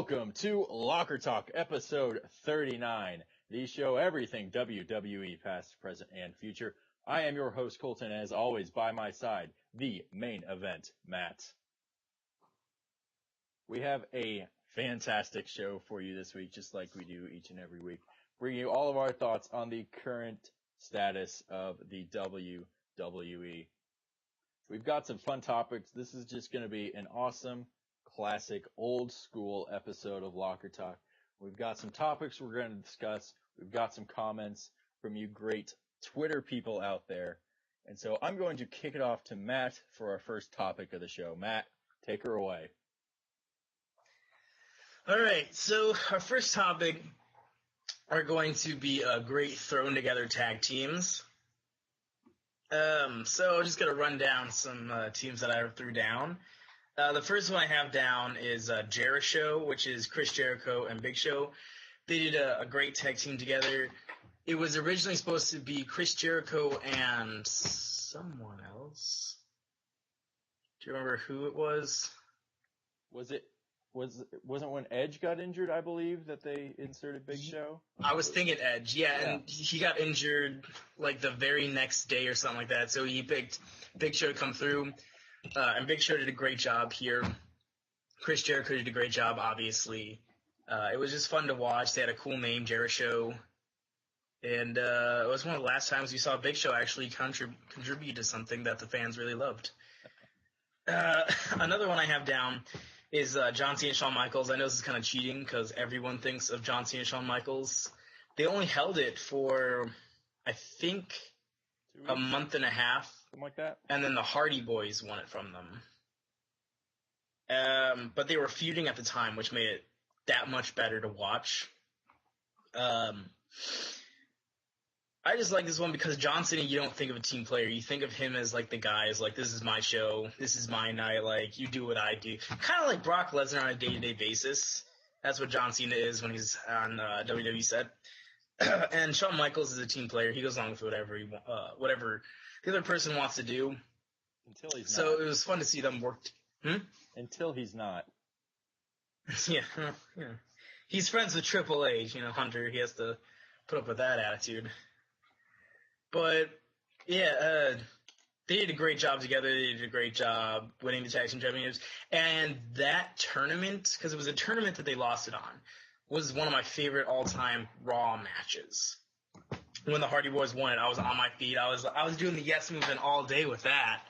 Welcome to Locker Talk, episode 39, the show everything WWE, past, present, and future. I am your host, Colton, as always, by my side, the main event, Matt. We have a fantastic show for you this week, just like we do each and every week, bringing you all of our thoughts on the current status of the WWE. We've got some fun topics. This is just going to be an awesome, classic, old school episode of Locker Talk. We've got some topics we're going to discuss. We've got some comments from you great Twitter people out there. And so I'm going to kick it off to Matt for our first topic of the show. Matt, take her away. All right, so our first topic are going to be great thrown together tag teams. So I'm just going to run down some teams that I threw down. The first one I have down is Jericho, which is Chris Jericho and Big Show. They did a great tag team together. It was originally supposed to be Chris Jericho and someone else. Do you remember who it was? Wasn't when Edge got injured, I believe, that they inserted Big Show? I was thinking Edge, yeah, and he got injured like the very next day or something like that, so he picked Big Show to come through. And Big Show did a great job here. Chris Jericho did a great job, obviously. It was just fun to watch. They had a cool name, Jericho. And it was one of the last times we saw Big Show actually contribute to something that the fans really loved. Another one I have down is John Cena and Shawn Michaels. I know this is kind of cheating because everyone thinks of John Cena and Shawn Michaels. They only held it for, I think, a month and a half. Something like that. And then the Hardy Boys won it from them. But they were feuding at the time, which made it that much better to watch. I just like this one because John Cena, you don't think of a team player. You think of him as like the guy is like, this is my show. This is my night. Like, you do what I do. Kind of like Brock Lesnar on a day-to-day basis. That's what John Cena is when he's on WWE set. And Shawn Michaels is a team player. He goes along with whatever the other person wants to do. Until he's not. So it was fun to see them work. Until he's not. Yeah. He's friends with Triple H, Hunter. He has to put up with that attitude. But, yeah, they did a great job together. They did a great job winning the tag team championships. And that tournament, because it was a tournament that they lost it on, was one of my favorite all-time Raw matches. When the Hardy Boys won it, I was on my feet. I was doing the yes movement all day with that.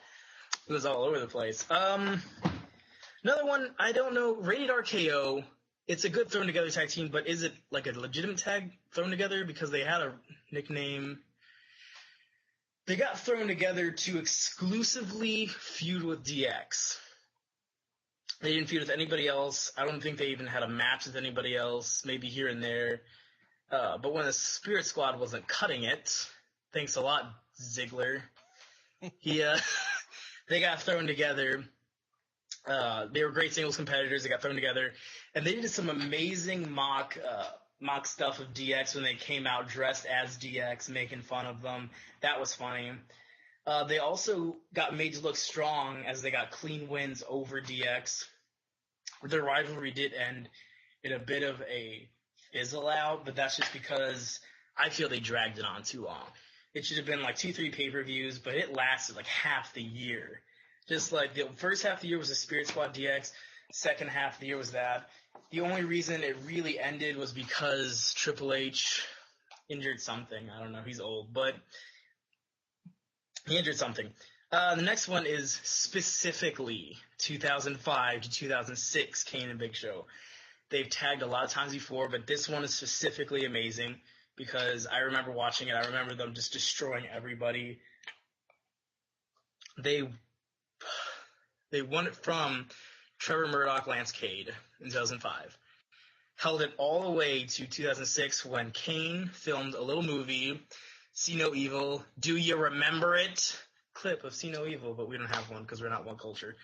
It was all over the place. Another one, I don't know, Rated RKO. It's a good thrown together tag team, but is it like a legitimate tag thrown together? Because they had a nickname. They got thrown together to exclusively feud with DX. They didn't feud with anybody else. I don't think they even had a match with anybody else, maybe here and there. But when the Spirit Squad wasn't cutting it, thanks a lot, Ziggler, they got thrown together. They were great singles competitors. They got thrown together. And they did some amazing mock stuff of DX when they came out dressed as DX, making fun of them. That was funny. They also got made to look strong as they got clean wins over DX. Their rivalry did end in a bit of a fizzle out, but that's just because I feel they dragged it on too long. It should have been like 2-3 pay-per-views, but it lasted like half the year. Just like the first half of the year was the Spirit Squad DX, second half of the year was that. The only reason it really ended was because Triple H injured something. I don't know, he's old, but he injured something. The next one is specifically 2005 to 2006 Kane and Big Show. They've tagged a lot of times before, but this one is specifically amazing because I remember watching it. I remember them just destroying everybody. They won it from Trevor Murdoch, Lance Cade in 2005. Held it all the way to 2006 when Kane filmed a little movie, See No Evil. Do you remember it? Clip of See No Evil, but we don't have one because we're not one culture.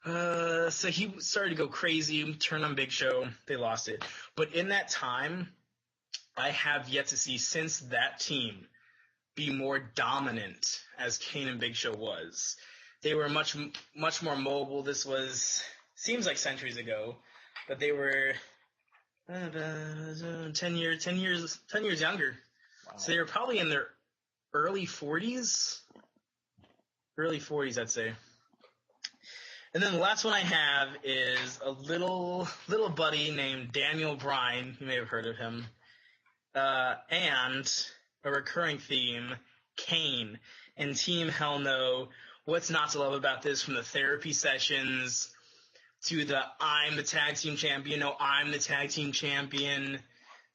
So he started to go crazy, turn on Big Show. They lost it. But in that time, I have yet to see since that team be more dominant as Kane and Big Show was. They were much more mobile. This was seems like centuries ago, but they were 10 years younger. Wow. So they were probably in their early 40s, I'd say. And then the last one I have is a little buddy named Daniel Bryan. You may have heard of him. And a recurring theme, Kane. And Team Hell No. What's not to love about this, from the therapy sessions to the I'm the tag team champion, no, I'm the tag team champion,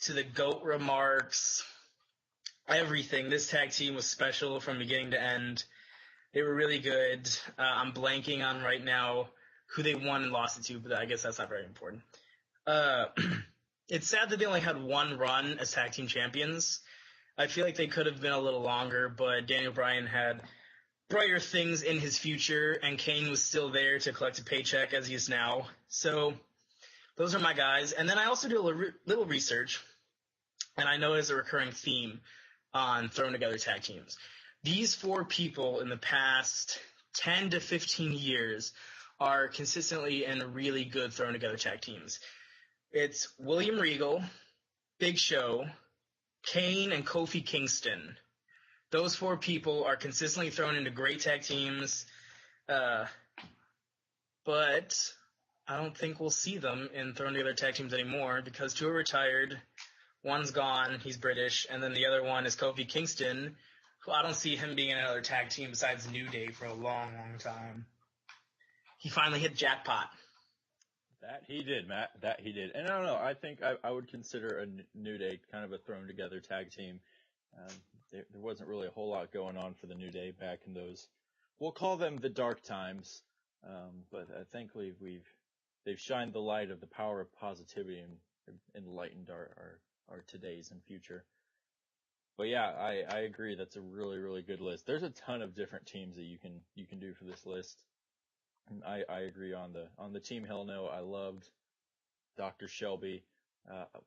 to the GOAT remarks, everything. This tag team was special from beginning to end. They were really good. I'm blanking on right now who they won and lost it to, but I guess that's not very important. It's sad that they only had one run as tag team champions. I feel like they could have been a little longer, but Daniel Bryan had brighter things in his future, and Kane was still there to collect a paycheck as he is now. So those are my guys. And then I also do a little research, and I know there's a recurring theme on thrown together tag teams. These 4 people in the past 10 to 15 years are consistently in really good thrown together tag teams. It's William Regal, Big Show, Kane, and Kofi Kingston. Those 4 people are consistently thrown into great tag teams, but I don't think we'll see them in thrown together tag teams anymore because 2 are retired, one's gone, he's British, and then the other one is Kofi Kingston, who I don't see him being in another tag team besides New Day for a long, long time. He finally hit jackpot. That he did, Matt. That he did. And I don't know. I think I would consider a New Day kind of a thrown together tag team. There wasn't really a whole lot going on for the New Day back in those. We'll call them the dark times. But thankfully they've shined the light of the power of positivity and enlightened our todays and future. But yeah, I agree. That's a really, really good list. There's a ton of different teams that you can do for this list. And I agree on the Team Hell No. I loved Dr. Shelby.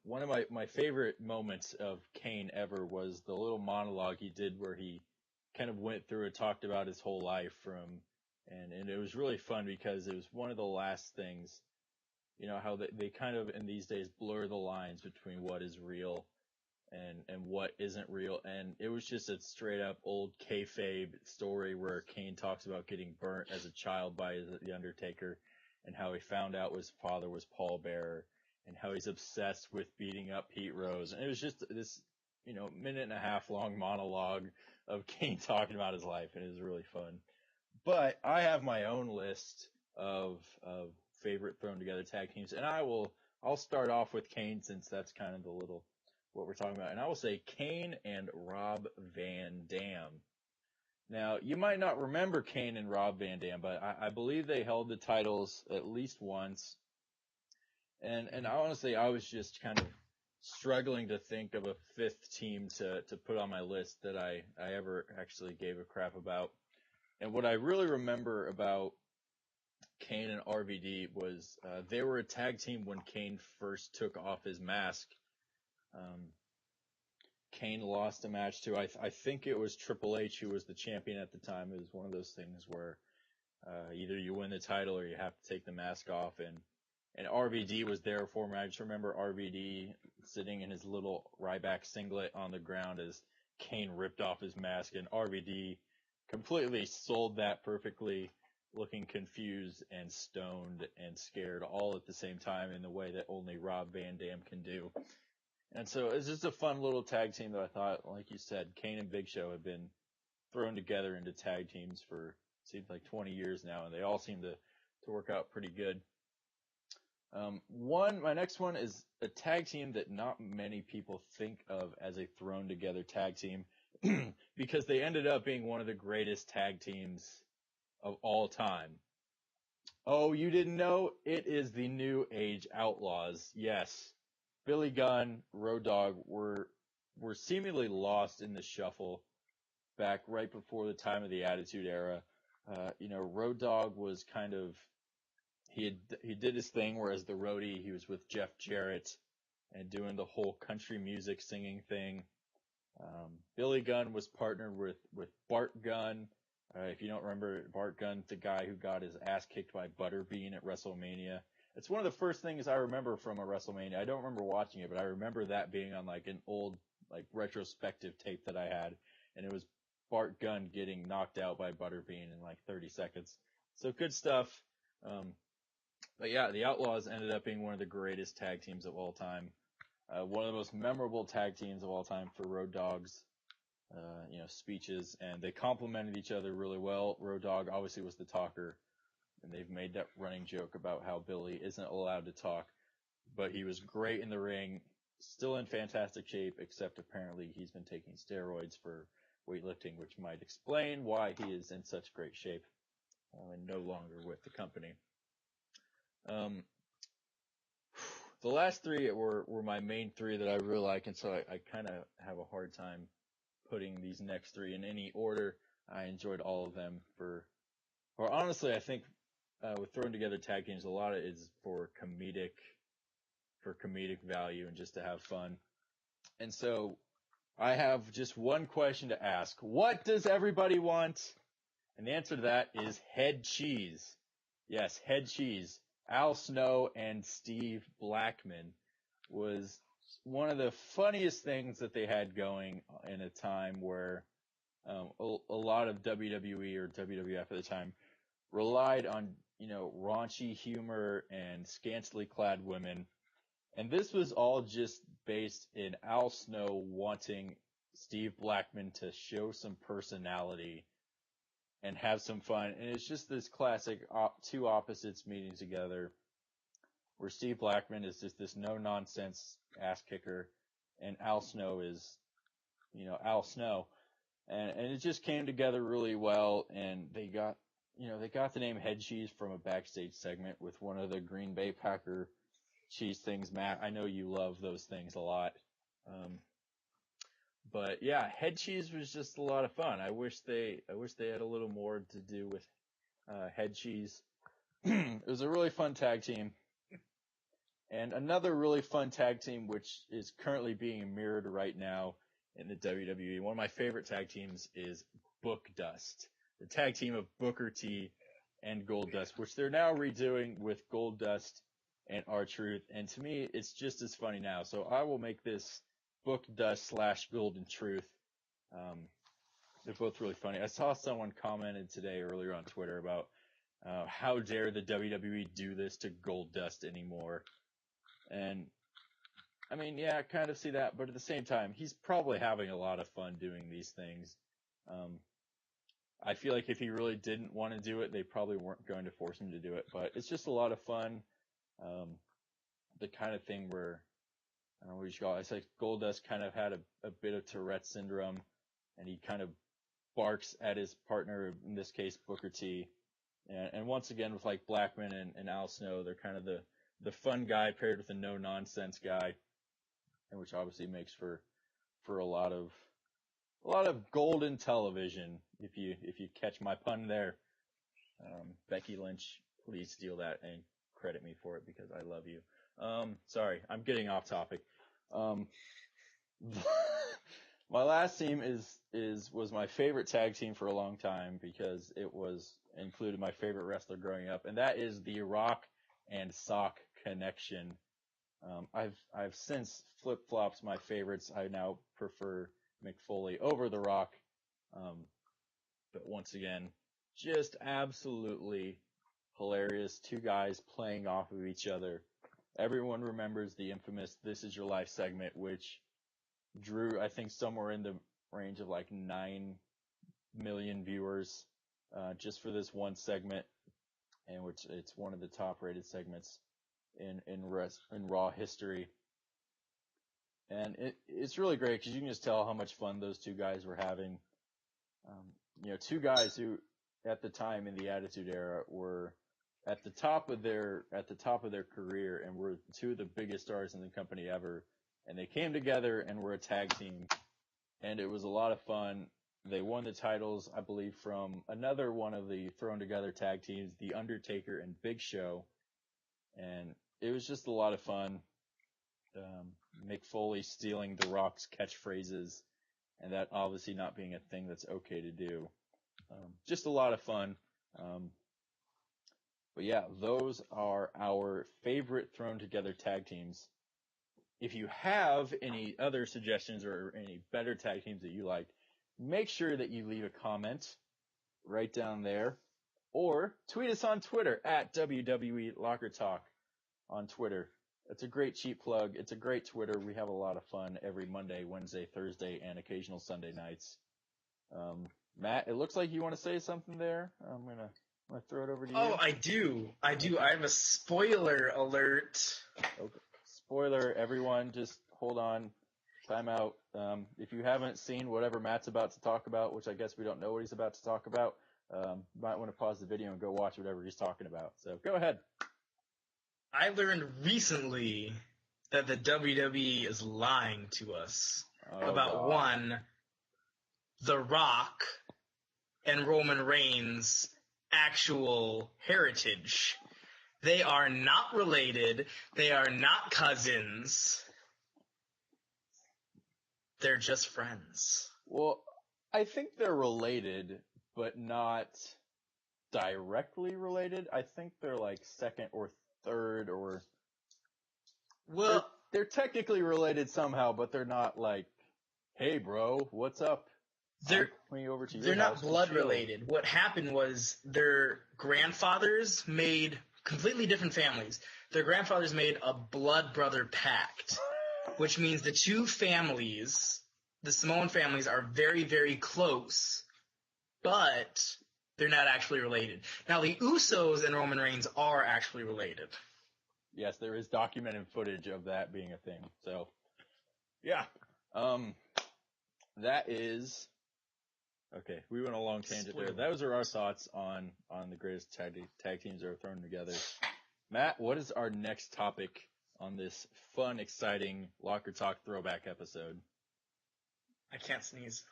One of my favorite moments of Kane ever was the little monologue he did where he kind of went through and talked about his whole life and it was really fun because it was one of the last things, how they kind of in these days blur the lines between what is real and what isn't real. And it was just a straight up old kayfabe story where Kane talks about getting burnt as a child by the Undertaker and how he found out his father was Paul Bearer and how he's obsessed with beating up Pete Rose. And it was just this, minute and a half long monologue of Kane talking about his life, and it was really fun. But I have my own list of favorite thrown together tag teams, and I'll start off with Kane since that's kind of what we're talking about. And I will say Kane and Rob Van Dam. Now, you might not remember Kane and Rob Van Dam, but I believe they held the titles at least once. And honestly, I was just kind of struggling to think of a 5th team to put on my list that I ever actually gave a crap about. And what I really remember about Kane and RVD was they were a tag team when Kane first took off his mask. Kane lost a match to, I think it was Triple H who was the champion at the time. It was one of those things where either you win the title or you have to take the mask off. And RVD was there for me. I just remember RVD sitting in his little Ryback singlet on the ground as Kane ripped off his mask, and RVD completely sold that perfectly, looking confused and stoned and scared all at the same time in the way that only Rob Van Dam can do. And so it's just a fun little tag team that I thought, like you said, Kane and Big Show have been thrown together into tag teams for, seems like 20 years now, and they all seem to work out pretty good. My next one is a tag team that not many people think of as a thrown together tag team because they ended up being one of the greatest tag teams of all time. Oh, you didn't know? It is the New Age Outlaws. Yes. Billy Gunn, Road Dogg were seemingly lost in the shuffle back right before the time of the Attitude Era. Road Dogg was kind of, he did his thing, whereas the roadie, he was with Jeff Jarrett and doing the whole country music singing thing. Billy Gunn was partnered with Bart Gunn, If you don't remember, Bart Gunn's the guy who got his ass kicked by Butterbean at WrestleMania. It's one of the first things I remember from a WrestleMania. I don't remember watching it, but I remember that being on like an old like retrospective tape that I had, and it was Bart Gunn getting knocked out by Butterbean in like 30 seconds. So good stuff. But yeah, the Outlaws ended up being one of the greatest tag teams of all time. One of the most memorable tag teams of all time for Road Dogg's, speeches, and they complemented each other really well. Road Dogg obviously was the talker, and they've made that running joke about how Billy isn't allowed to talk, but he was great in the ring, still in fantastic shape, except apparently he's been taking steroids for weightlifting, which might explain why he is in such great shape and no longer with the company. The last three were my main three that I really like, and so I kind of have a hard time putting these next three in any order. I enjoyed all of them or honestly, I think with throwing together tag teams, a lot of it is for comedic value and just to have fun. And so I have just one question to ask. What does everybody want? And the answer to that is head cheese. Yes, head cheese. Al Snow and Steve Blackman was one of the funniest things that they had going in a time where a lot of WWE or WWF at the time relied on, raunchy humor and scantily clad women. And this was all just based in Al Snow wanting Steve Blackman to show some personality and have some fun. And it's just this classic two opposites meeting together where Steve Blackman is just this no-nonsense ass kicker and Al Snow is, Al Snow. And it just came together really well, and they got the name Head Cheese from a backstage segment with one of the Green Bay Packer cheese things. Matt, I know you love those things a lot. But yeah, Head Cheese was just a lot of fun. I wish they had a little more to do with Head Cheese. It was a really fun tag team. And another really fun tag team, which is currently being mirrored right now in the WWE. One of my favorite tag teams is Book Dust, the tag team of Booker T and Goldust, which they're now redoing with Goldust and R-Truth. And to me, it's just as funny now. So I will make this Book Dust / Golden Truth. They're both really funny. I saw someone commented today earlier on Twitter about how dare the WWE do this to Goldust anymore. And I mean, yeah, I kind of see that, but at the same time, he's probably having a lot of fun doing these things. I feel like if he really didn't want to do it, they probably weren't going to force him to do it, but it's just a lot of fun. The kind of thing where, I don't know what you should call it. It's like Goldust kind of had a bit of Tourette's syndrome, and he kind of barks at his partner, in this case, Booker T. And once again, with like Blackman and Al Snow, they're kind of the fun guy paired with a no-nonsense guy, and which obviously makes for a lot of golden television, if you catch my pun there. Becky Lynch, please steal that and credit me for it because I love you. Sorry, I'm getting off topic. My last team was my favorite tag team for a long time because it was included my favorite wrestler growing up, and that is the Rock and Sock Connection. I've since flip-flopped my favorites. I now prefer Mick Foley over The Rock. But once again, just absolutely hilarious. Two guys playing off of each other. Everyone remembers the infamous This Is Your Life segment, which drew, I think, somewhere in the range of like 9 million viewers, just for this one segment, and which it's one of the top rated segments in Raw history. And it's really great because you can just tell how much fun those two guys were having. Two guys who at the time in the Attitude Era were at the top of their career and were two of the biggest stars in the company ever. And they came together and were a tag team, and it was a lot of fun. They won the titles, I believe, from another one of the thrown together tag teams, The Undertaker and Big Show. And it was just a lot of fun. Mick Foley stealing The Rock's catchphrases, and that obviously not being a thing that's okay to do. Just a lot of fun. But yeah, those are our favorite thrown together tag teams. If you have any other suggestions or any better tag teams that you like, make sure that you leave a comment right down there, or tweet us on Twitter at WWE Locker Talk on Twitter. It's a great cheap plug. It's a great Twitter. We have a lot of fun every Monday, Wednesday, Thursday, and occasional Sunday nights. Matt, it looks like you want to say something there. I'm gonna throw it over to you. Oh, I do. I have a spoiler alert. Okay. Spoiler, everyone, just hold on. Time out. If you haven't seen whatever Matt's about to talk about, which I guess we don't know what he's about to talk about, you might want to pause the video and go watch whatever he's talking about. So go ahead. I learned recently that the WWE is lying to us about one, The Rock and Roman Reigns' actual heritage. They are not related. They are not cousins. They're just friends. Well, I think they're related, but not directly related. I think they're like second or third, or well, they're technically related somehow, but they're not like, hey, bro, what's up? They're not blood related. What happened was their grandfathers made completely different families. Their grandfathers made a blood brother pact, which means the two families, the Samoan families, are very, very close, but they're not actually related. Now, the Usos and Roman Reigns are actually related. Yes, there is documented footage of that being a thing. So, yeah. That is... Okay, we went a long tangent there. Those are our thoughts on the greatest tag teams that are thrown together. Matt, what is our next topic on this fun, exciting Locker Talk throwback episode? I can't sneeze.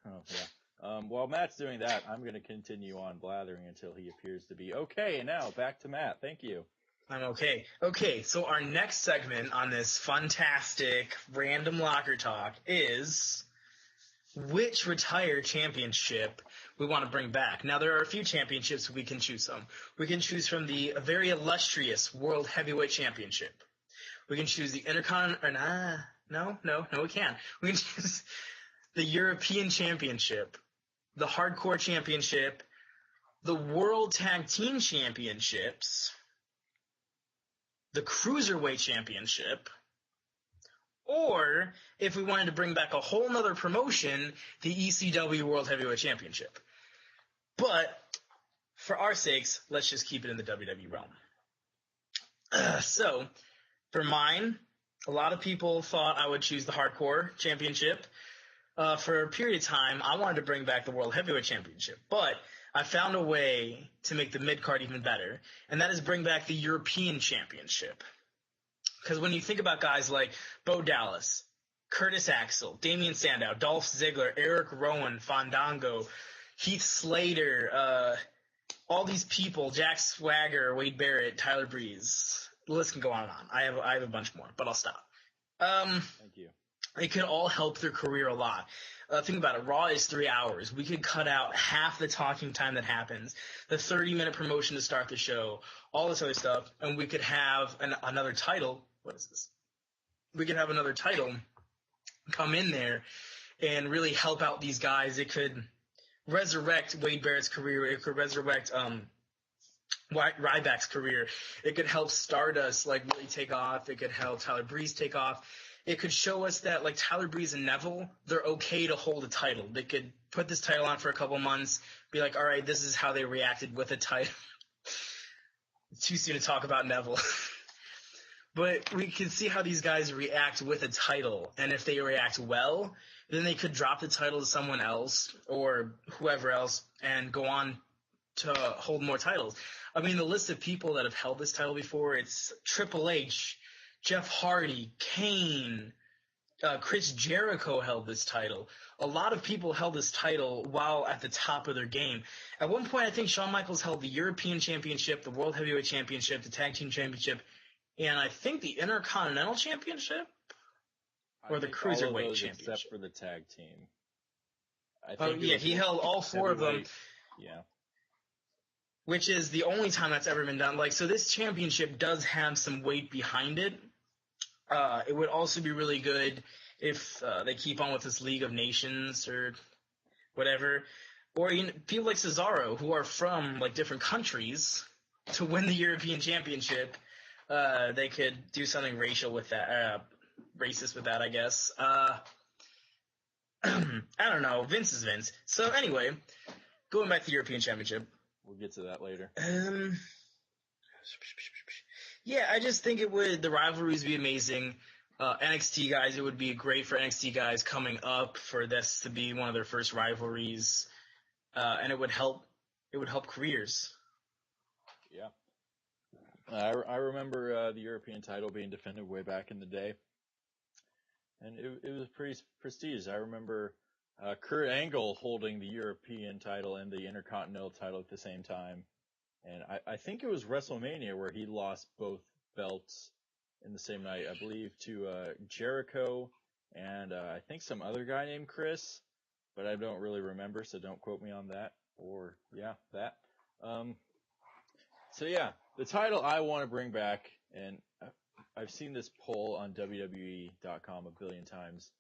Oh, yeah. While Matt's doing that, I'm going to continue on blathering until he appears to be okay. And now, back to Matt. Thank you. I'm okay. Okay, so our next segment on this fantastic random Locker Talk is... which retired championship we want to bring back. Now, there are a few championships we can choose from. We can choose from the very illustrious World Heavyweight Championship. We can choose the Intercontinental... No, we can't. We can choose the European Championship, the Hardcore Championship, the World Tag Team Championships, the Cruiserweight Championship, or, if we wanted to bring back a whole nother promotion, the ECW World Heavyweight Championship. But, for our sakes, let's just keep it in the WWE realm. So, for mine, a lot of people thought I would choose the Hardcore Championship. For a period of time, I wanted to bring back the World Heavyweight Championship. But, I found a way to make the mid-card even better, and that is bring back the European Championship. Because when you think about guys like Bo Dallas, Curtis Axel, Damian Sandow, Dolph Ziggler, Eric Rowan, Fandango, Heath Slater, all these people, Jack Swagger, Wade Barrett, Tyler Breeze, the list can go on and on. I have a bunch more, but I'll stop. Thank you. It could all help their career a lot. Think about it. Raw is 3 hours. We could cut out half the talking time that happens, the 30-minute promotion to start the show, all this other stuff, and we could have another title. What is this? We could have another title come in there and really help out these guys. It could resurrect Wade Barrett's career. It could resurrect Ryback's career. It could help Stardust really take off. It could help Tyler Breeze take off. It could show us that Tyler Breeze and Neville, they're okay to hold a title. They could put this title on for a couple months, be like, all right, this is how they reacted with a title. It's too soon to talk about Neville. But we can see how these guys react with a title, and if they react well, then they could drop the title to someone else or whoever else and go on to hold more titles. I mean, the list of people that have held this title before, it's Triple H, Jeff Hardy, Kane, Chris Jericho held this title. A lot of people held this title while at the top of their game. At one point, I think Shawn Michaels held the European Championship, the World Heavyweight Championship, the Tag Team Championship, and I think the Intercontinental Championship or the Cruiserweight Championship. Except for the tag team. He held all four of them. Yeah. which is the only time that's ever been done. Like, so this championship does have some weight behind it. It would also be really good if they keep on with this League of Nations or whatever, or people like Cesaro who are from like different countries to win the European Championship. They could do something racial with that, racist with that, I guess. I don't know. Vince is Vince. So anyway, going back to the European Championship. We'll get to that later. Yeah, I just think the rivalries would be amazing. NXT guys, it would be great for NXT guys coming up for this to be one of their first rivalries. And it would help careers. Yeah. I remember the European title being defended way back in the day. And it was pretty prestigious. I remember Kurt Angle holding the European title and the Intercontinental title at the same time. And I think it was WrestleMania where he lost both belts in the same night, I believe, to Jericho and I think some other guy named Chris, but I don't really remember, so don't quote me on that. Or, yeah, that. So yeah, the title I want to bring back, and I've seen this poll on WWE.com a billion times,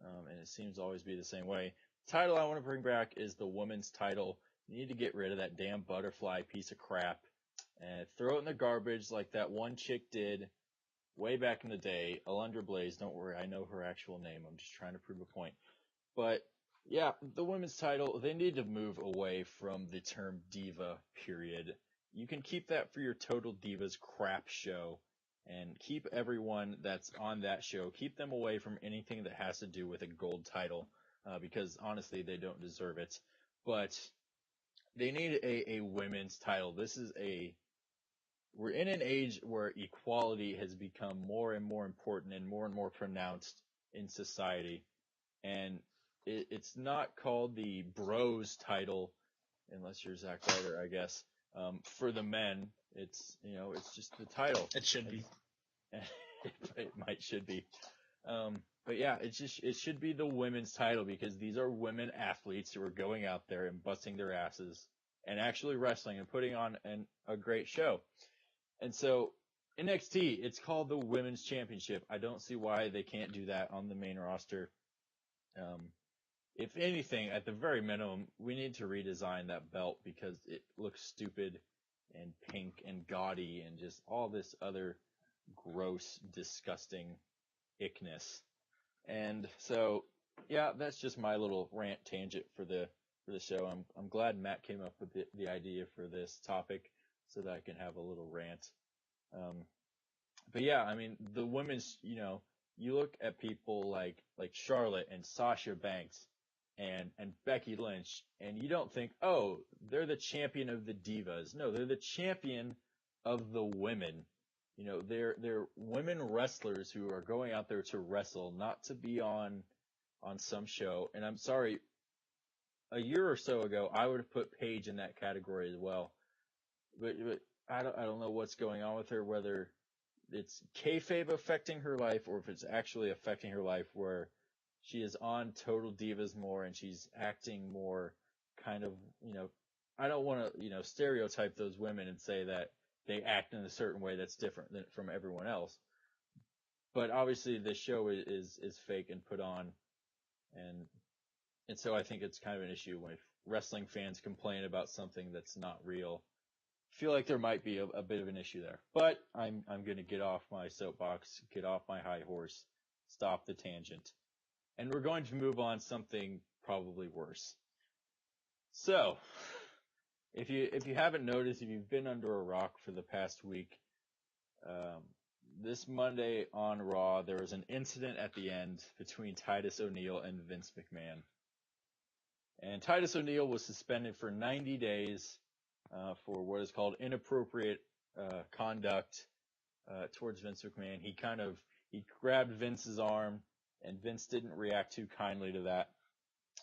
and it seems to always be the same way. The title I want to bring back is the women's title. You need to get rid of that damn butterfly piece of crap and throw it in the garbage like that one chick did way back in the day. Alundra Blaze, don't worry, I know her actual name. I'm just trying to prove a point. But yeah, the women's title, they need to move away from the term diva, period. You can keep that for your Total Divas crap show and keep everyone that's on that show, keep them away from anything that has to do with a gold title, because honestly, they don't deserve it. But they need a women's title. We're in an age where equality has become more and more important and more pronounced in society. And it's not called the Bros title, unless you're Zack Ryder, I guess. For the men, it's just the title. It should be. It should be. But yeah, it should be the women's title because these are women athletes who are going out there and busting their asses and actually wrestling and putting on a great show. And so NXT, it's called the Women's Championship. I don't see why they can't do that on the main roster. If anything, at the very minimum, we need to redesign that belt because it looks stupid and pink and gaudy and just all this other gross, disgusting ickness. And so, yeah, that's just my little rant tangent for the show. I'm glad Matt came up with the idea for this topic so that I can have a little rant. But yeah, I mean, the women's, you look at people like Charlotte and Sasha Banks and Becky Lynch, and you don't think, oh, they're the champion of the divas. No, they're the champion of the women. They're women wrestlers who are going out there to wrestle, not to be on some show. And I'm sorry, a year or so ago, I would have put Paige in that category as well. But I don't know what's going on with her, whether it's kayfabe affecting her life or if it's actually affecting her life where she is on Total Divas more and she's acting more kind of, I don't want to, stereotype those women and say that they act in a certain way that's different from everyone else. But obviously the show is fake and put on, and so I think it's kind of an issue when wrestling fans complain about something that's not real. I feel like there might be a bit of an issue there. But I'm going to get off my soapbox, get off my high horse, stop the tangent. And we're going to move on something probably worse. So, if you haven't noticed, if you've been under a rock for the past week, this Monday on Raw, there was an incident at the end between Titus O'Neil and Vince McMahon. And Titus O'Neil was suspended for 90 days for what is called inappropriate conduct towards Vince McMahon. He grabbed Vince's arm, and Vince didn't react too kindly to that.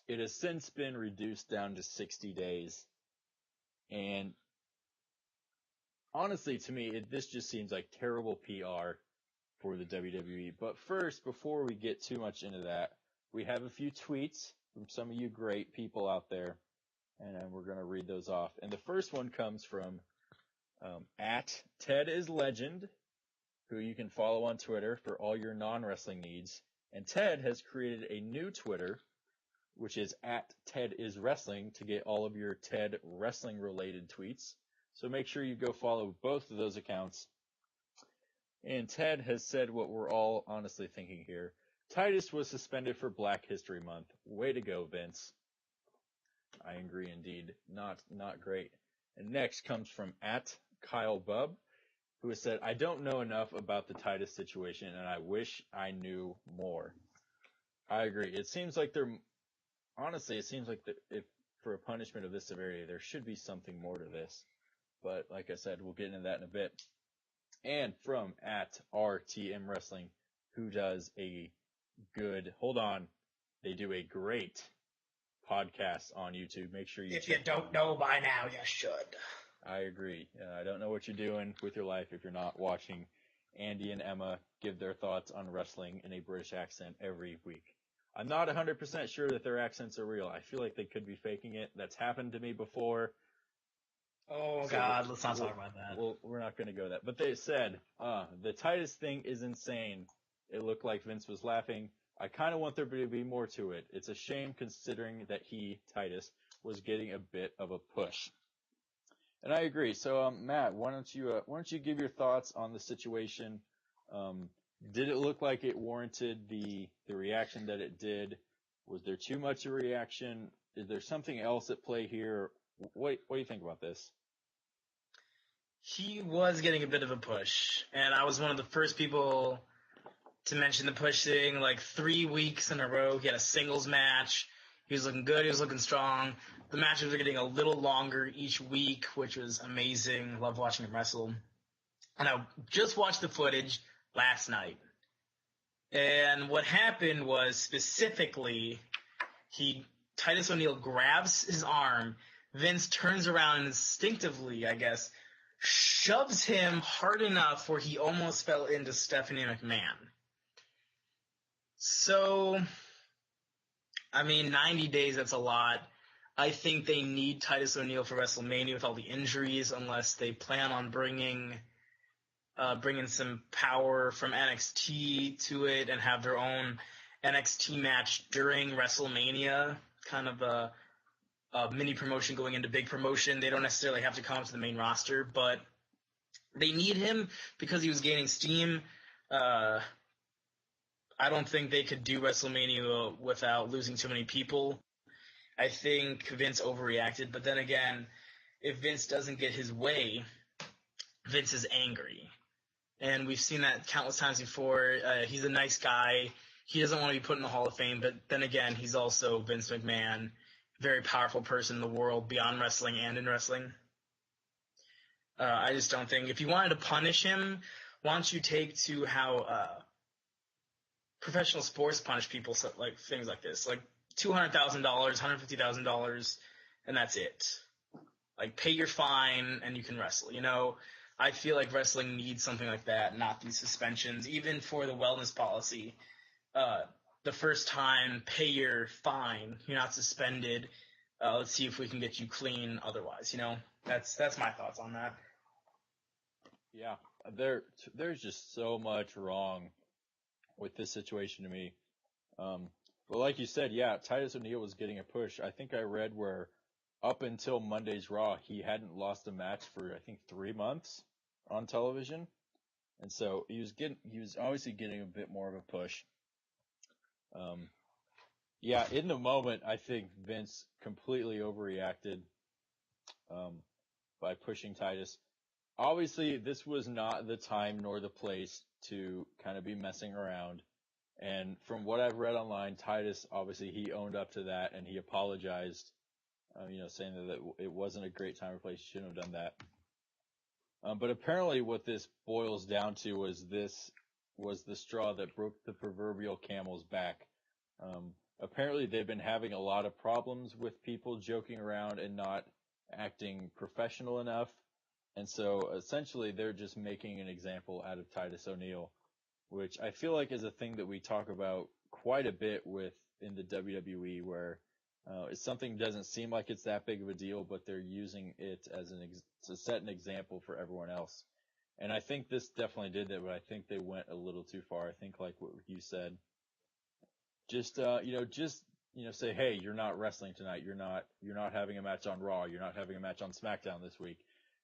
It has since been reduced down to 60 days. And honestly, to me, this just seems like terrible PR for the WWE. But first, before we get too much into that, we have a few tweets from some of you great people out there. and we're going to read those off. And the first one comes from at Ted is Legend, who you can follow on Twitter for all your non-wrestling needs. And Ted has created a new Twitter, which is at Ted is Wrestling, to get all of your Ted wrestling related tweets. So make sure you go follow both of those accounts. And Ted has said what we're all honestly thinking here. Titus was suspended for Black History Month. Way to go, Vince. I agree indeed. Not great. And next comes from at Kyle Bubb, who has said, I don't know enough about the Titus situation, and I wish I knew more. I agree. It seems like if for a punishment of this severity, there should be something more to this. But like I said, we'll get into that in a bit. And from at RTM Wrestling, who does they do a great podcast on YouTube. Make sure you If you don't know by now, you should. I agree. I don't know what you're doing with your life if you're not watching Andy and Emma give their thoughts on wrestling in a British accent every week. I'm not 100% sure that their accents are real. I feel like they could be faking it. That's happened to me before. Oh, God, let's not talk about that. Well, we're not going to go that. But they said, the Titus thing is insane. It looked like Vince was laughing. I kind of want there to be more to it. It's a shame considering that Titus, was getting a bit of a push. And I agree. So, Matt, why don't you give your thoughts on the situation? Did it look like it warranted the reaction that it did? Was there too much of a reaction? Is there something else at play here? What do you think about this? He was getting a bit of a push, and I was one of the first people to mention the push thing. Like 3 weeks in a row, he had a singles match. He was looking good. He was looking strong. The matches were getting a little longer each week, which was amazing. Love watching him wrestle. And I just watched the footage last night. And what happened was specifically, Titus O'Neil grabs his arm. Vince turns around and instinctively, I guess, shoves him hard enough where he almost fell into Stephanie McMahon. So, 90 days, that's a lot. I think they need Titus O'Neil for WrestleMania with all the injuries, unless they plan on bringing some power from NXT to it and have their own NXT match during WrestleMania, kind of a mini promotion going into big promotion. They don't necessarily have to come up to the main roster, but they need him because he was gaining steam. I don't think they could do WrestleMania without losing too many people. I think Vince overreacted, but then again, if Vince doesn't get his way, Vince is angry. And we've seen that countless times before. He's a nice guy. He doesn't want to be put in the Hall of Fame, but then again, he's also Vince McMahon, very powerful person in the world beyond wrestling and in wrestling. I just don't think, if you wanted to punish him, why don't you take to how professional sports punish people, like things like this, like $200,000, $150,000, and that's it. Like, pay your fine and you can wrestle. I feel like wrestling needs something like that, not these suspensions. Even for the wellness policy, the first time, pay your fine. You're not suspended. Let's see if we can get you clean otherwise. That's my thoughts on that. Yeah, there's just so much wrong with this situation to me. But like you said, yeah, Titus O'Neil was getting a push. I think I read where up until Monday's Raw, he hadn't lost a match for, I think, 3 months on television. And so he was obviously getting a bit more of a push. Yeah, in the moment, I think Vince completely overreacted, by pushing Titus. Obviously, this was not the time nor the place to kind of be messing around. And from what I've read online, Titus, obviously, he owned up to that and he apologized, saying that it wasn't a great time or place. He shouldn't have done that. But apparently what this boils down to was the straw that broke the proverbial camel's back. Apparently they've been having a lot of problems with people joking around and not acting professional enough. And so essentially they're just making an example out of Titus O'Neil, which I feel like is a thing that we talk about quite a bit in the WWE, where It's something that doesn't seem like it's that big of a deal, but they're using it as to set an example for everyone else. And I think this definitely did that, but I think they went a little too far. I think like what you said, just say, hey, you're not wrestling tonight. You're not having a match on Raw. You're not having a match on SmackDown this week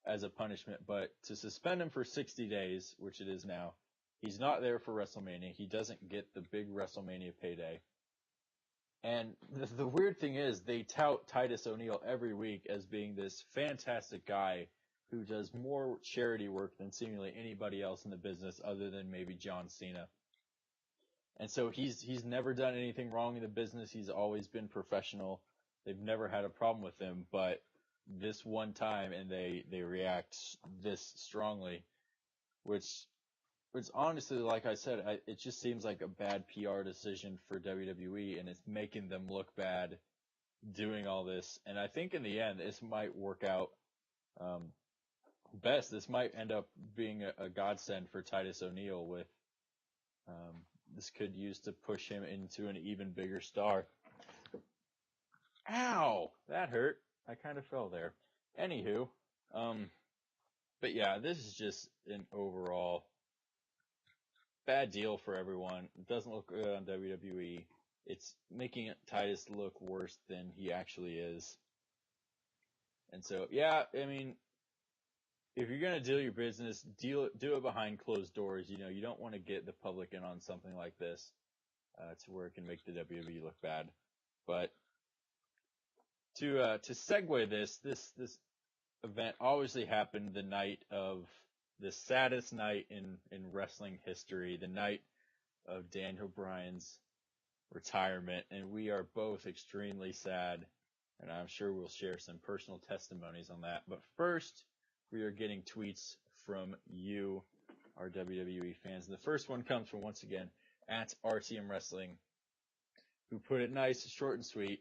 as a punishment. But to suspend him for 60 days, which it is now, he's not there for WrestleMania. He doesn't get the big WrestleMania payday. And the weird thing is, they tout Titus O'Neil every week as being this fantastic guy who does more charity work than seemingly anybody else in the business other than maybe John Cena. And so he's never done anything wrong in the business. He's always been professional. They've never had a problem with him, but this one time, and they react this strongly, which honestly, like I said, it just seems like a bad PR decision for WWE, and it's making them look bad doing all this. And I think in the end, this might work out best. This might end up being a godsend for Titus O'Neil with this could use to push him into an even bigger star. Ow! That hurt. I kind of fell there. Anywho, but yeah, this is just an overall bad deal for everyone. It doesn't look good on WWE. It's making Titus look worse than he actually is. And so, yeah, I mean, if you're gonna deal your business, do it behind closed doors. You don't want to get the public in on something like this, to where it can make the WWE look bad. But to segue this event obviously happened the night of the saddest night in wrestling history, the night of Daniel Bryan's retirement, and we are both extremely sad, and I'm sure we'll share some personal testimonies on that. But first, we are getting tweets from you, our WWE fans. And the first one comes from, once again, at RTM Wrestling, who put it nice, short, and sweet.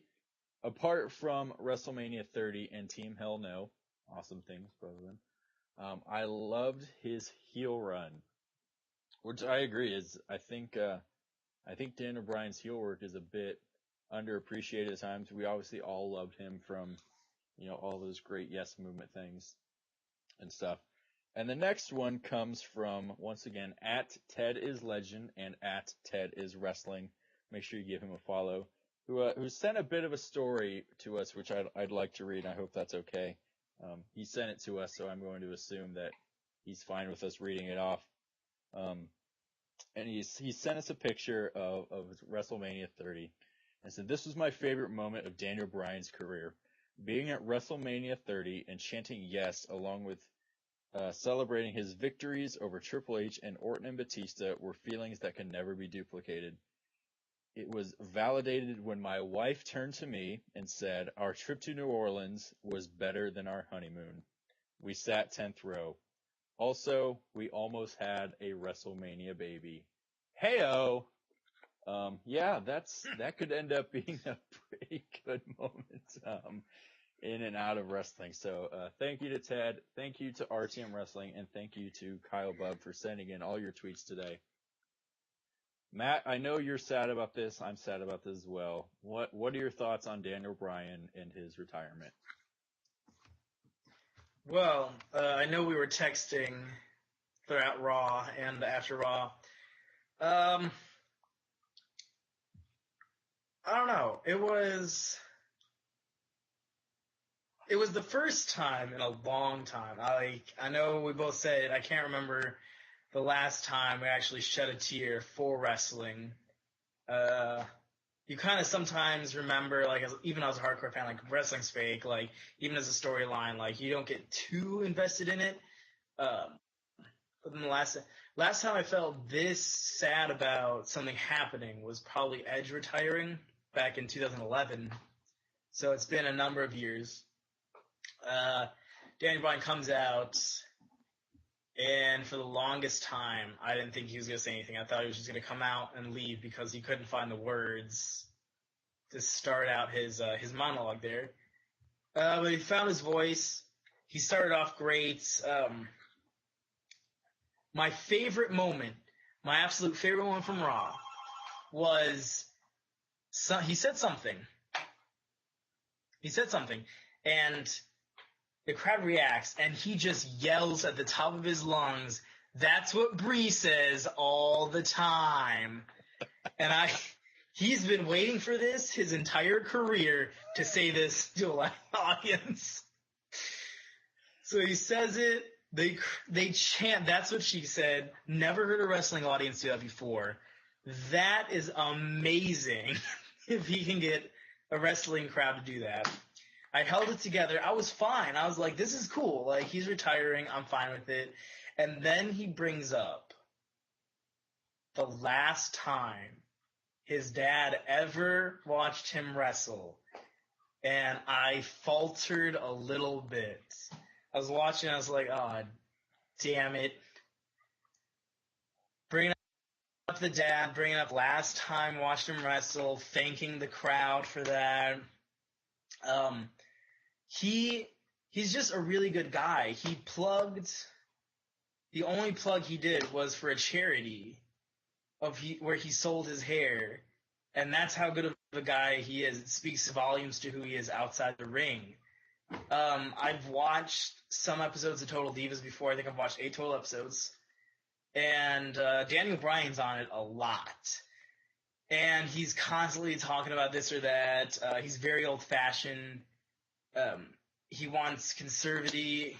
Apart from WrestleMania 30 and Team Hell No, awesome things, both of them, I loved his heel run, which I agree is, I think Daniel Bryan's heel work is a bit underappreciated at times. We obviously all loved him from, all those great Yes Movement things and stuff. And the next one comes from, once again, at Ted is Legend and at Ted is Wrestling. Make sure you give him a follow. Who sent a bit of a story to us, which I'd like to read. I hope that's okay. He sent it to us, so I'm going to assume that he's fine with us reading it off. And he sent us a picture of WrestleMania 30 and said, "This was my favorite moment of Daniel Bryan's career. Being at WrestleMania 30 and chanting yes along with celebrating his victories over Triple H and Orton and Batista were feelings that can never be duplicated. It was validated when my wife turned to me and said, 'Our trip to New Orleans was better than our honeymoon. We sat 10th row. Also, we almost had a WrestleMania baby.'" Heyo! Yeah, that could end up being a pretty good moment in and out of wrestling. So thank you to Ted, thank you to RTM Wrestling, and thank you to Kyle Bubb for sending in all your tweets today. Matt, I know you're sad about this. I'm sad about this as well. What are your thoughts on Daniel Bryan and his retirement? Well, I know we were texting throughout Raw and after Raw. I don't know. It was the first time in a long time. I know we both said, I can't remember the last time we actually shed a tear for wrestling. You kind of sometimes remember, even as a hardcore fan, wrestling's fake, even as a storyline, you don't get too invested in it. But then the last time I felt this sad about something happening was probably Edge retiring back in 2011. So it's been a number of years. Daniel Bryan comes out, and for the longest time, I didn't think he was going to say anything. I thought he was just going to come out and leave because he couldn't find the words to start out his monologue there. But he found his voice. He started off great. My favorite moment, my absolute favorite moment from Raw was he said something. He said something, and the crowd reacts, and he just yells at the top of his lungs, "That's what Bree says all the time." And he's been waiting for this his entire career to say this to a live audience. So he says it, they chant, "That's what she said." Never heard a wrestling audience do that before. That is amazing if he can get a wrestling crowd to do that. I held it together. I was fine. I was like, this is cool. Like, he's retiring. I'm fine with it. And then he brings up the last time his dad ever watched him wrestle. And I faltered a little bit. I was watching. I was like, oh, damn it. Bringing up the dad, bringing up last time watched him wrestle, thanking the crowd for that. He's just a really good guy. The only plug he did was for a charity where he sold his hair, and that's how good of a guy he is. It speaks volumes to who he is outside the ring. I've watched some episodes of Total Divas before. I think I've watched 8 total episodes, and Daniel Bryan's on it a lot. And he's constantly talking about this or that. He's very old-fashioned. He wants conservative.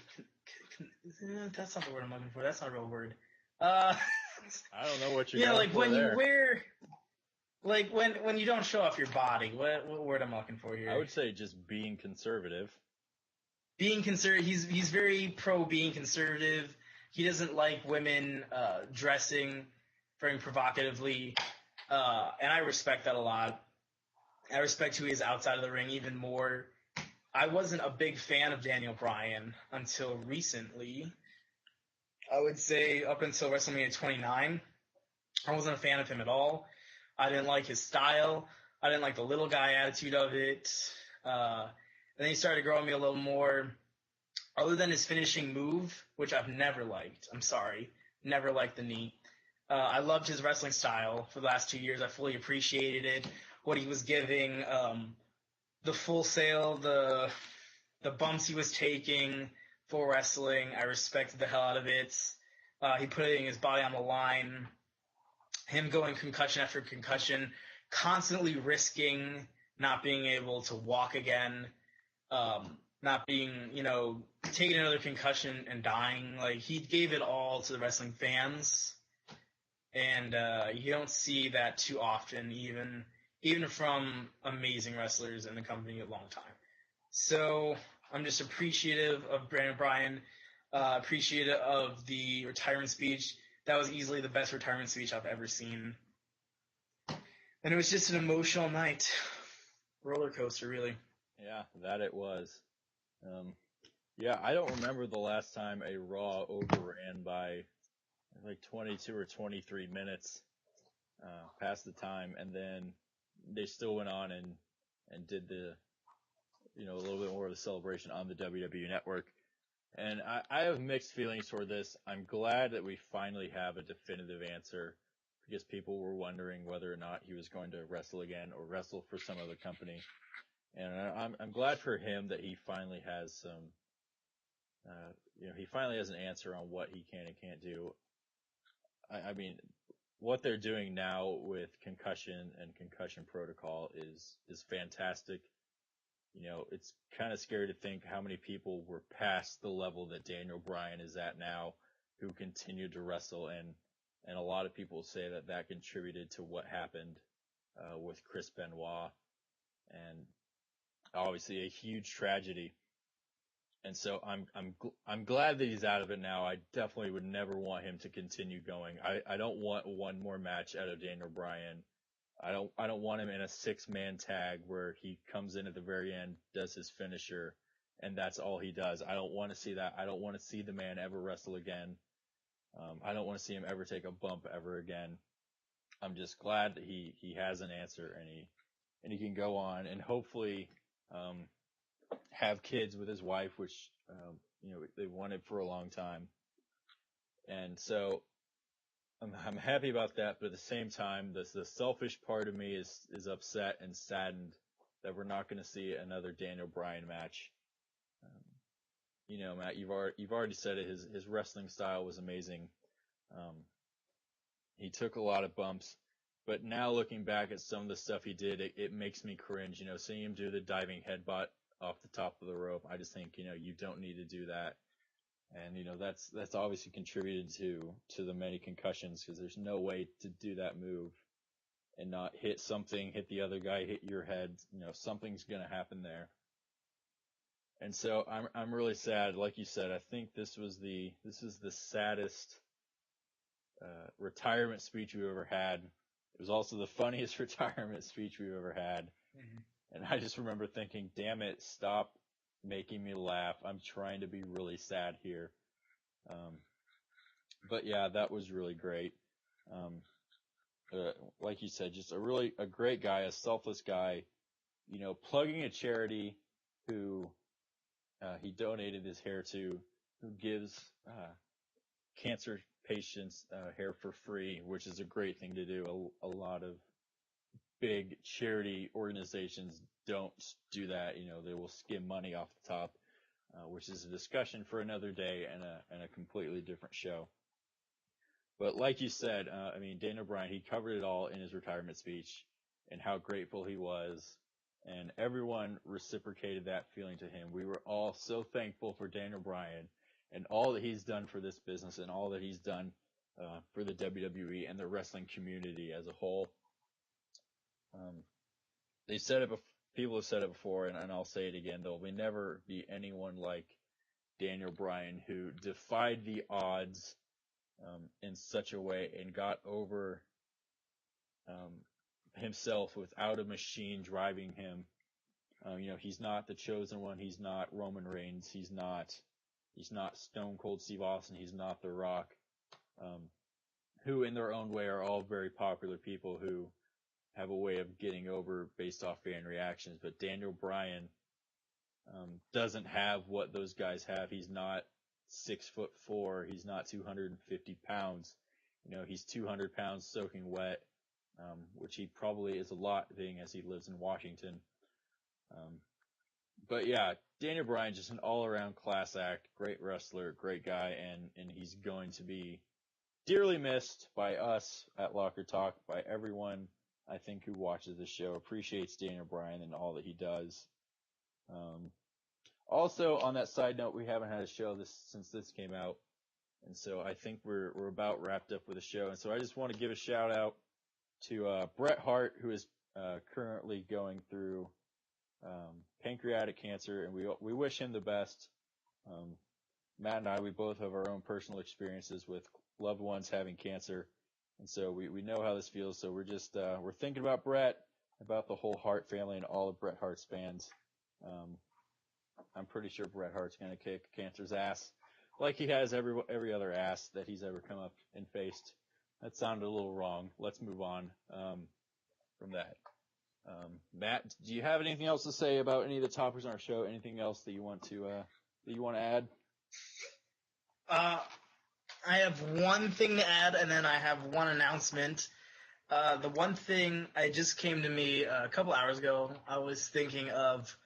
That's not the word I'm looking for. That's not a real word. I don't know what you're going like for when there. you wear, like when you don't show off your body. What word I'm looking for here? I would say just being conservative. Being conservative. He's very pro being conservative. He doesn't like women dressing very provocatively, and I respect that a lot. I respect who he is outside of the ring even more. I wasn't a big fan of Daniel Bryan until recently. I would say up until WrestleMania 29, I wasn't a fan of him at all. I didn't like his style. I didn't like the little guy attitude of it. And then he started growing me a little more. Other than his finishing move, which I've never liked. I'm sorry. Never liked the knee. I loved his wrestling style for the last 2 years. I fully appreciated it. What he was giving, the Full Sail, the bumps he was taking for wrestling, I respected the hell out of it. He putting his body on the line, him going concussion after concussion, constantly risking not being able to walk again, not being, taking another concussion and dying. Like, he gave it all to the wrestling fans, and you don't see that too often, even from amazing wrestlers in the company a long time. So I'm just appreciative of Brandon Bryan, appreciative of the retirement speech. That was easily the best retirement speech I've ever seen. And it was just an emotional night. Roller coaster, really. Yeah, that it was. I don't remember the last time a Raw overran by like 22 or 23 minutes past the time, and then they still went on and did the, a little bit more of a celebration on the WWE Network. And I have mixed feelings toward this. I'm glad that we finally have a definitive answer, because people were wondering whether or not he was going to wrestle again or wrestle for some other company. And I'm glad for him that he finally has some, he finally has an answer on what he can and can't do. I mean, what they're doing now with concussion and concussion protocol is fantastic. It's kind of scary to think how many people were past the level that Daniel Bryan is at now who continued to wrestle, and a lot of people say that contributed to what happened with Chris Benoit, and obviously a huge tragedy. And so I'm glad that he's out of it now. I definitely would never want him to continue going. I don't want one more match out of Daniel Bryan. I don't want him in a 6-man tag where he comes in at the very end, does his finisher, and that's all he does. I don't want to see that. I don't want to see the man ever wrestle again. I don't want to see him ever take a bump ever again. I'm just glad that he has an answer, and he can go on and hopefully have kids with his wife, which they wanted for a long time. And so I'm happy about that, but at the same time, the selfish part of me is upset and saddened that we're not going to see another Daniel Bryan match. Matt, you've already said it. His wrestling style was amazing. He took a lot of bumps, but now looking back at some of the stuff he did, it makes me cringe. Seeing him do the diving headbutt off the top of the rope, I just think you don't need to do that. And that's obviously contributed to the many concussions, because there's no way to do that move and not hit the other guy, hit your head. Something's gonna happen there. And so I'm really sad. Like you said, I think this is the saddest retirement speech we've ever had. It was also the funniest retirement speech we've ever had. Mm-hmm. And I just remember thinking, damn it, stop making me laugh. I'm trying to be really sad here. But yeah, that was really great. Like you said, just a great guy, a selfless guy, plugging a charity who he donated his hair to, who gives cancer patients hair for free, which is a great thing to do. A lot of big charity organizations don't do that. They will skim money off the top, which is a discussion for another day and a completely different show. But like you said, Daniel Bryan, he covered it all in his retirement speech and how grateful he was. And everyone reciprocated that feeling to him. We were all so thankful for Daniel Bryan and all that he's done for this business and all that he's done for the WWE and the wrestling community as a whole. People have said it before, and I'll say it again. There will never be anyone like Daniel Bryan, who defied the odds in such a way and got over himself without a machine driving him. He's not the chosen one. He's not Roman Reigns. He's not Stone Cold Steve Austin. He's not The Rock, who in their own way are all very popular people who have a way of getting over based off fan reactions. But Daniel Bryan doesn't have what those guys have. He's not 6'4". He's not 250 pounds. He's 200 pounds soaking wet, which he probably is a lot, being as he lives in Washington. But yeah, Daniel Bryan, just an all-around class act, great wrestler, great guy, and he's going to be dearly missed by us at Locker Talk, by everyone, I think, who watches the show, appreciates Daniel Bryan and all that he does. Also, on that side note, we haven't had a show since this came out, and so I think we're about wrapped up with the show. And so I just want to give a shout out to Bret Hart, who is currently going through pancreatic cancer, and we wish him the best. Matt and I, we both have our own personal experiences with loved ones having cancer, and so we know how this feels. So we're thinking about Bret, about the whole Hart family and all of Bret Hart's fans. I'm pretty sure Bret Hart's going to kick cancer's ass, like he has every other ass that he's ever come up and faced. That sounded a little wrong. Let's move on from that. Matt, do you have anything else to say about any of the topics on our show? Anything else that you want to add? I have one thing to add, and then I have one announcement. The one thing just came to me a couple hours ago. I was thinking of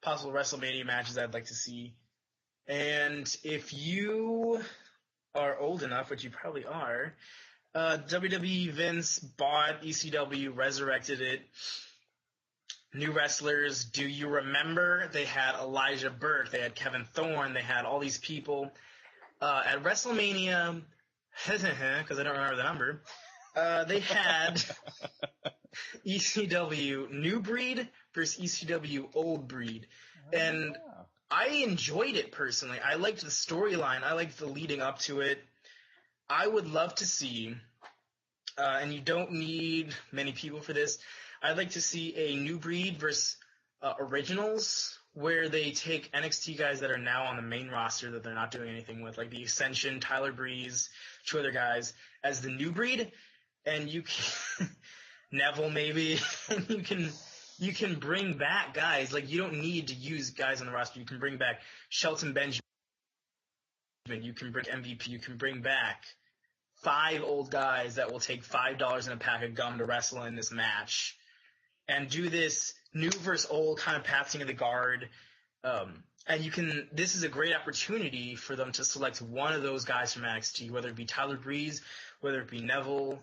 possible WrestleMania matches I'd like to see. And if you are old enough, which you probably are, WWE Vince bought ECW, resurrected it. New wrestlers. Do you remember they had Elijah Burke, they had Kevin Thorne, they had all these people. At WrestleMania, because I don't remember the number, they had ECW New Breed versus ECW Old Breed. And I enjoyed it personally. I liked the storyline. I liked the leading up to it. I would love to see, and you don't need many people for this, I'd like to see a New Breed versus Originals, where they take NXT guys that are now on the main roster that they're not doing anything with, like the Ascension, Tyler Breeze, two other guys, as the New Breed, and you can Neville maybe, and you can bring back guys. Like, you don't need to use guys on the roster. You can bring back Shelton Benjamin. You can bring MVP. You can bring back 5 old guys that will take $5 in a pack of gum to wrestle in this match. And do this new versus old kind of passing of the guard. And this is a great opportunity for them to select one of those guys from NXT, whether it be Tyler Breeze, whether it be Neville,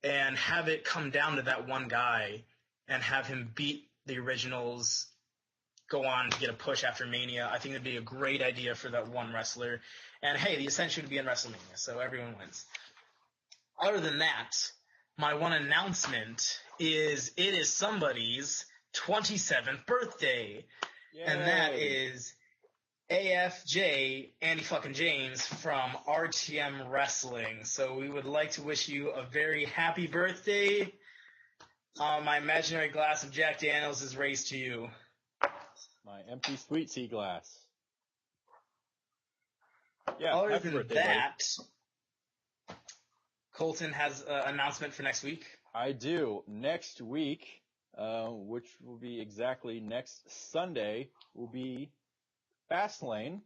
and have it come down to that one guy and have him beat the originals, go on to get a push after Mania. I think it'd be a great idea for that one wrestler. And hey, the Ascension would be in WrestleMania, so everyone wins. Other than that, my one announcement is it is somebody's 27th birthday. Yay. And that is AFJ, Andy fucking James from RTM Wrestling. So we would like to wish you a very happy birthday. My imaginary glass of Jack Daniels is raised to you. My empty sweet tea glass. Yeah, Other happy than birthday, that, buddy. Colton has an announcement for next week. I do. Next week, which will be exactly next Sunday, will be Fastlane.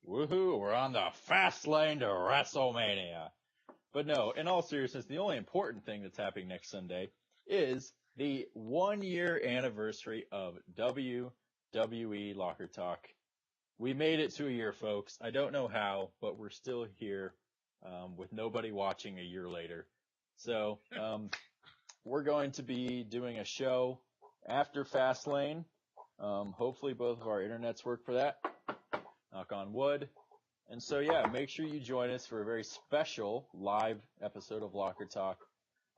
Woohoo, we're on the fast lane to WrestleMania. But no, in all seriousness, the only important thing that's happening next Sunday is the 1-year anniversary of WWE Locker Talk. We made it to a year, folks. I don't know how, but we're still here, with nobody watching a year later. So, we're going to be doing a show after Fastlane. Hopefully both of our internets work for that. Knock on wood. And so, yeah, make sure you join us for a very special live episode of Locker Talk.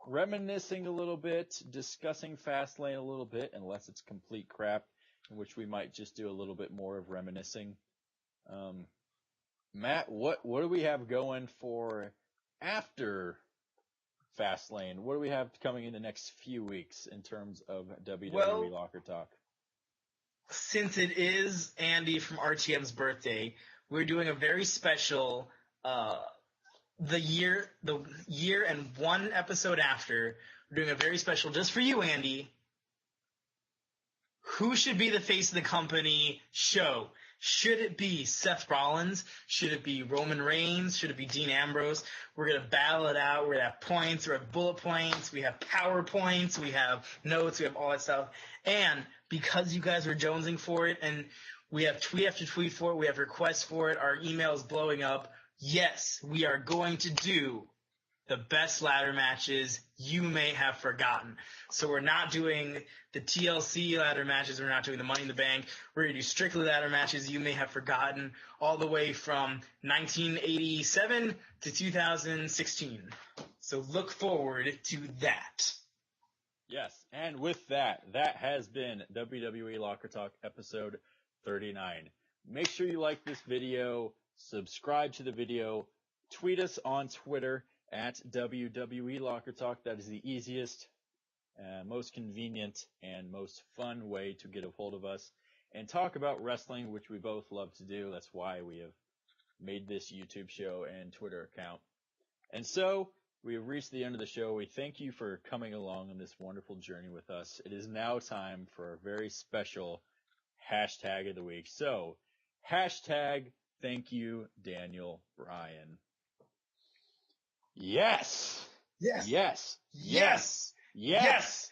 Reminiscing a little bit, discussing Fastlane a little bit, unless it's complete crap, in which we might just do a little bit more of reminiscing. Matt, what do we have going for after Fastlane? What do we have coming in the next few weeks in terms of WWE Locker Talk? Since it is Andy from RTM's birthday, we're doing a very special, the year and one episode after, we're doing a very special just for you, Andy. Who should be the face of the company show? Should it be Seth Rollins? Should it be Roman Reigns? Should it be Dean Ambrose? We're going to battle it out. We're going to have points. We have bullet points. We have PowerPoints. We have notes. We have all that stuff. And because you guys are jonesing for it and we have tweet after tweet for it, we have requests for it, our email is blowing up. Yes, we are going to do the best ladder matches you may have forgotten. So we're not doing the TLC ladder matches. We're not doing the Money in the Bank. We're going to do strictly ladder matches you may have forgotten all the way from 1987 to 2016. So look forward to that. Yes, and with that, that has been WWE Locker Talk episode 39. Make sure you like this video, subscribe to the video, tweet us on Twitter at WWE Locker Talk. That is the easiest, most convenient, and most fun way to get a hold of us and talk about wrestling, which we both love to do. That's why we have made this YouTube show and Twitter account. And so, we have reached the end of the show. We thank you for coming along on this wonderful journey with us. It is now time for a very special hashtag of the week. So, hashtag thank you, Daniel Bryan. Yes. Yes. Yes. Yes. Yes. Yes.